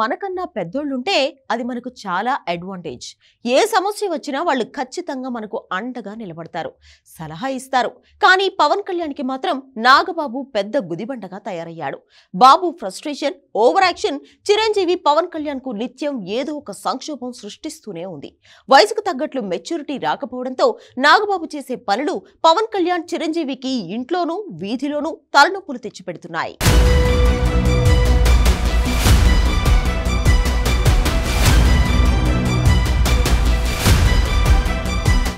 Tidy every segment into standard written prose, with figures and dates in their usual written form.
మనకన్నా పెద్దోళ్ళుంటే అది మనకు చాలా అడ్వాంటేజ్. ఏ సమస్య వచ్చినా వాళ్ళు ఖచ్చితంగా మనకు అండగా నిలబడతారు, సలహా ఇస్తారు. కానీ పవన్ కళ్యాణ్కి మాత్రం నాగబాబు పెద్ద గుదిబండగా తయారయ్యాడు. Babu frustration, over action Chiranjeevi Pawan కళ్యాణ్కు నిత్యం ఏదో ఒక సంక్షోభం సృష్టిస్తూనే ఉంది. వయసుకు తగ్గట్లు మెచ్యూరిటీ రాకపోవడంతో నాగబాబు చేసే పనులు పవన్ కళ్యాణ్ చిరంజీవికి ఇంట్లోనూ వీధిలోనూ తలనొప్పులు తెచ్చిపెడుతున్నాయి.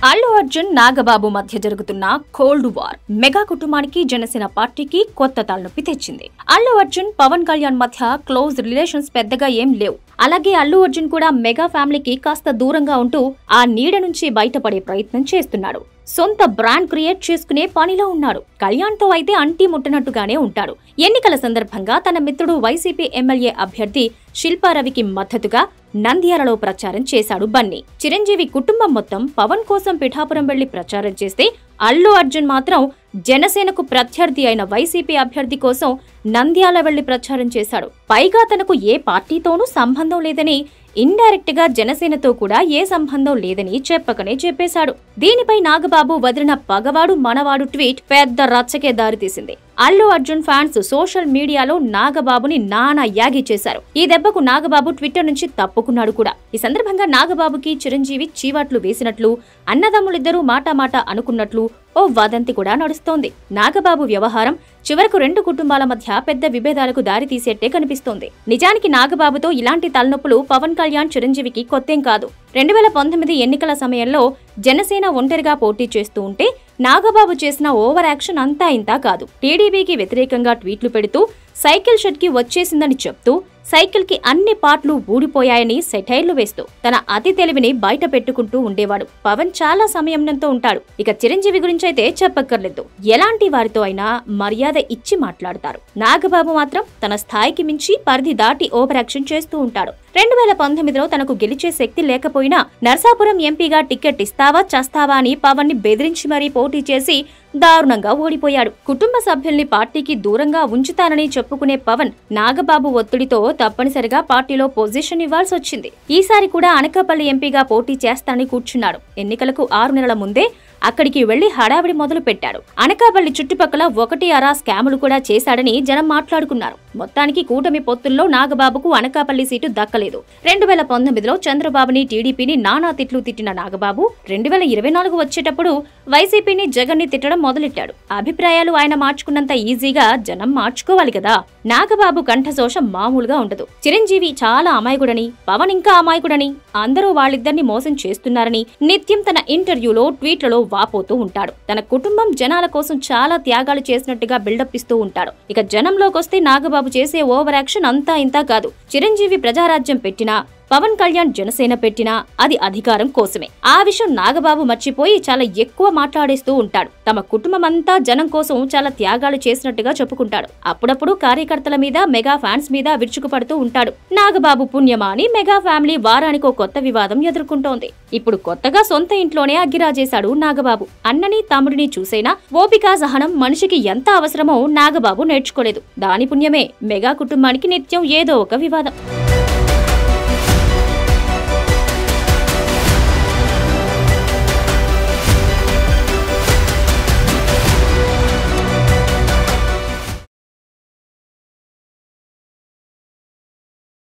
అల్లు అర్జున్ నాగబాబు మధ్య జరుగుతున్న కోల్డ్ వార్ మెగా కుటుంబానికి జనసేన పార్టీకి కొత్త తలనొప్పి తెచ్చింది. అల్లు అర్జున్ పవన్ కళ్యాణ్ మధ్య క్లోజ్ రిలేషన్స్ పెద్దగా ఏం లేవు. అలాగే అల్లు అర్జున్ కూడా మెగా ఫ్యామిలీకి కాస్త దూరంగా ఉంటూ ఆ నీడ నుంచి బయటపడే ప్రయత్నం చేస్తున్నాడు. సొంత బ్రాండ్ క్రియేట్ చేసుకునే పనిలో ఉన్నాడు. కళ్యాణ్తో అయితే అంటీ ముట్టనట్టుగానే ఉంటాడు. ఎన్నికల సందర్భంగా తన మిత్రుడు వైసీపీ ఎమ్మెల్యే అభ్యర్థి శిల్పారవికి మద్దతుగా నంద్యాలలో ప్రచారం చేశాడు బన్నీ. చిరంజీవి కుటుంబం మొత్తం పవన్ కోసం పిఠాపురం వెళ్లి ప్రచారం చేస్తే అల్లు అర్జున్ మాత్రం జనసేనకు ప్రత్యర్థి అయిన వైసీపీ అభ్యర్థి కోసం నంద్యాల వెళ్లి ప్రచారం చేశాడు. పైగా తనకు ఏ పార్టీతోనూ సంబంధం లేదని, ఇండైరెక్ట్ గా జనసేనతో కూడా ఏ సంబంధం లేదని చెప్పకనే చెప్పేశాడు. దీనిపై నాగబాబు వదిలిన పగవాడు మనవాడు ట్వీట్ పెద్ద రచ్చకే దారితీసింది. అల్లు అర్జున్ ఫ్యాన్స్ సోషల్ మీడియాలో నాగబాబుని నానా యాగి చేశారు. ఈ దెబ్బకు నాగబాబు ట్విట్టర్ నుంచి తప్పుకున్నాడు కూడా. ఈ సందర్భంగా నాగబాబుకి చిరంజీవి చీవాట్లు వేసినట్లు, అన్నదమ్ములిద్దరూ మాటామాట అనుకున్నట్లు ఓ వదంతి కూడా నడుస్తోంది. నాగబాబు వ్యవహారం చివరకు రెండు కుటుంబాల మధ్య పెద్ద విభేదాలకు దారితీసేట్టే కనిపిస్తోంది. నిజానికి నాగబాబుతో ఇలాంటి తలనొప్పులు పవన్ కళ్యాణ్ చిరంజీవికి కొత్తేం కాదు. 2019 ఎన్నికల సమయంలో జనసేన ఒంటరిగా పోటీ చేస్తూ ఉంటే నాగబాబు చేసిన ఓవర్ యాక్షన్ అంతా ఇంతా కాదు. టీడీపీకి వ్యతిరేకంగా ట్వీట్లు పెడుతూ సైకిల్ షెడ్ కి వచ్చేసిందని చెప్తూ సైకిల్ కి అన్ని పార్ట్లు ఊడిపోయాయని సెటైర్లు వేస్తూ తన అతి తెలివిని బయట పెట్టుకుంటూ ఉండేవాడు. పవన్ చాలా సంయమనంతో ఉంటాడు. ఇక చిరంజీవి గురించి అయితే చెప్పక్కర్లేదు. ఎలాంటి వారితో అయినా మర్యాద ఇచ్చి మాట్లాడతారు. నాగబాబు మాత్రం తన స్థాయికి మించి పరిధి దాటి ఓవర్ యాక్షన్ చేస్తూ ఉంటాడు. 2019లో తనకు గెలిచే శక్తి లేకపోయినా నర్సాపురం ఎంపీగా టికెట్ ఇస్తావా చస్తావా అని పవన్ ని బెదిరించి మరీ పోటీ చేసి దారుణంగా ఓడిపోయాడు. కుటుంబ సభ్యుల్ని పార్టీకి దూరంగా ఉంచుతానని చెప్పుకునే పవన్ నాగబాబు ఒత్తిడితో తప్పనిసరిగా పార్టీలో పొజిషన్ ఇవ్వాల్సి వచ్చింది. ఈసారి కూడా అనకాపల్లి ఎంపీగా పోటీ చేస్తానని కూర్చున్నాడు. ఎన్నికలకు 6 నెలల ముందే అక్కడికి వెళ్లి హడావిడి మొదలు పెట్టాడు. అనకాపల్లి చుట్టుపక్కల 1 స్కాములు కూడా చేశాడని జనం మాట్లాడుకున్నారు. మొత్తానికి కూటమి పొత్తుల్లో నాగబాబుకు అనకాపల్లి సీటు దక్కలేదు. 2019లో చంద్రబాబుని, టీడీపీని నానా తిట్లు తిట్టిన నాగబాబు 2024 వచ్చేటప్పుడు వైసీపీని, జగన్ ని తిట్టడం మొదలెట్టాడు. అభిప్రాయాలు ఆయన మార్చుకున్నంత ఈజీగా జనం మార్చుకోవాలి కదా. నాగబాబు కంఠశోషం మామూలుగా ఉండదు. చిరంజీవి చాలా అమాయకుడని, పవన్ ఇంకా అమాయకుడని, అందరూ వాళ్ళిద్దరిని మోసం చేస్తున్నారని నిత్యం తన ఇంటర్వ్యూలో, ట్వీట్లలో వాపోతూ ఉంటాడు. తన కుటుంబం జనాల కోసం చాలా త్యాగాలు చేసినట్టుగా బిల్డప్ ఇస్తూ ఉంటాడు. ఇక జనంలోకొస్తే నాగబాబు చేసే ఓవర్ యాక్షన్ అంతా ఇంతా కాదు. చిరంజీవి ప్రజారాజ్యం పెట్టినా, పవన్ కళ్యాణ్ జనసేన పెట్టినా అది అధికారం కోసమే. ఆ విషయం నాగబాబు మర్చిపోయి చాలా ఎక్కువ మాట్లాడేస్తూ ఉంటాడు. తమ కుటుంబమంతా జనం కోసం చాలా త్యాగాలు చేసినట్టుగా చెప్పుకుంటాడు. అప్పుడప్పుడు కార్యకర్తల మీద, మెగా ఫ్యాన్స్ మీద విరుచుకుపడుతూ ఉంటాడు. నాగబాబు పుణ్యమా అని మెగా ఫ్యామిలీ వారానికో కొత్త వివాదం ఎదుర్కొంటోంది. ఇప్పుడు కొత్తగా సొంత ఇంట్లోనే అగ్గిరాజేశాడు నాగబాబు. అన్నని, తమ్ముడిని చూసైనా ఓపిక, సహనం మనిషికి ఎంత అవసరమో నాగబాబు నేర్చుకోలేదు. దాని పుణ్యమే మెగా కుటుంబానికి నిత్యం ఏదో ఒక వివాదం.